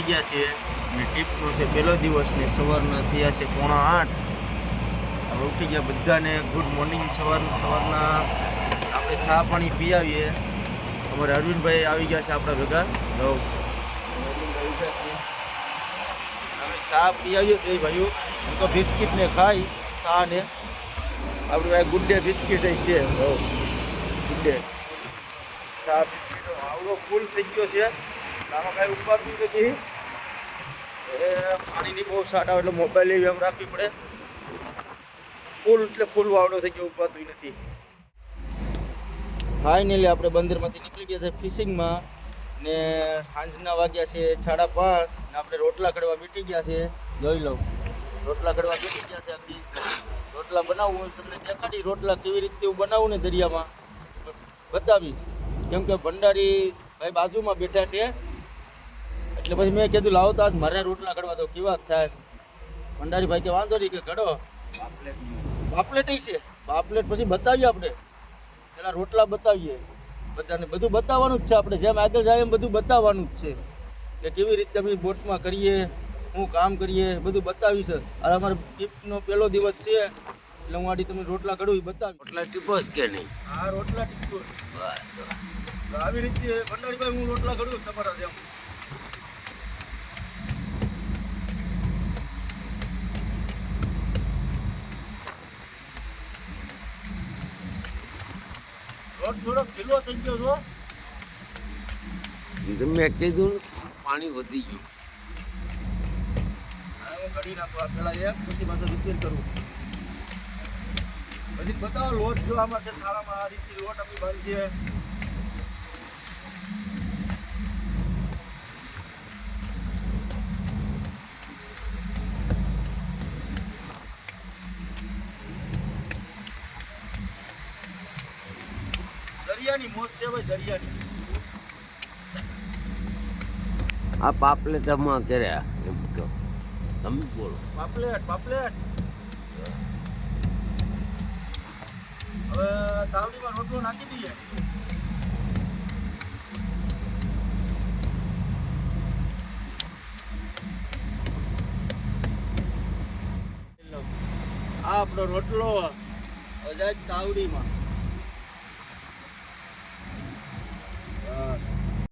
આવી ગયા છીએ અને ટ્રીપનો છે પહેલો દિવસ ને સવારના થયા છે 7:45. હવે ઉઠી ગયા બધાને ગુડ મોર્નિંગ. સવારના આપણે ચા પાણી પી આવીએ. અમારે અરવિંદભાઈ આવી ગયા છે આપણા ભેગા. અમે ચા પી આવીએ તો ભાઈઓ હું તો બિસ્કિટ ને ખાઈ ચા ને આપણી ભાઈ ગુડ ડે બિસ્કિટ છે. ગુડ ડે ચા બિસ્કિટ આવડો ફૂલ થઈ ગયો છે. આમાં કાંઈ ઉપાડતું નથી. એ પાણીની બહુ સાટ આવે એટલે મોબાઈલ એવી એમ રાખવી પડે. ફૂલ એટલે ફૂલ વાવડો થઈ ગયો, ઉપાડતું નથી. ફાઇનલી આપણે બંદરમાંથી નીકળી ગયા છે ફિશિંગમાં ને સાંજના વાગ્યા છે 5:30 ને આપણે રોટલા કડવા મીટી ગયા છે. જોઈ લઉં, રોટલા કડવા મીટી ગયા છે. આપણી રોટલા બનાવવું તમને દેખાડી રોટલા કેવી રીતે હું બનાવું ને દરિયામાં બતાવીશ. કેમ કે ભંડારી ભાઈ બાજુમાં બેઠા છે એટલે પછી મેં કીધું લાવો તો આજ મારે રોટલા કડવા તો કેવા થાય. ભંડારી ભાઈ કે વાંધો નહીં કે ઘડો. પાપલેટ છે, પાપલેટ પછી બતાવીએ આપણે. પેલા રોટલા બતાવીએ બધાને. બધું બતાવવાનું જ છે આપણે. જેમ આગળ જાય એમ બધું બતાવવાનું જ છે કે કેવી રીતે અમે બોટમાં કરીએ, શું કામ કરીએ, બધું બતાવીશ. આ અમારો ટ્રીપનો પહેલો દિવસ છે એટલે હું આડી તમે રોટલા કડું બતાવી. રોટલા ટીપોસ કે નહીં? હા, રોટલા ટીપો. આવી રીતે ભંડારીભાઈ હું રોટલા કડું તમારા જેમ. રોટ થોડો ઢીલો થઈ ગયો છો. મેં કીધું પાણી વધી ગયું. હું કાઢી નાખવા પેલા એક પછી પાછું રિપેર કરવું. પછી બતાવો લોટ જો આમાં છે થાળામાં. આ રીતે લોટ આપણી બારી છે. દરિયાની મોજ છે ભાઈ, દરિયાની. આ પાપલેટમાં કર્યા એમ કહો, તમે બોલો. પાપલેટ પાપલેટ. હવે તાવડીમાં રોટલો નાખી દઈએ. આ આપણો રોટલો જાય તાવડીમાં.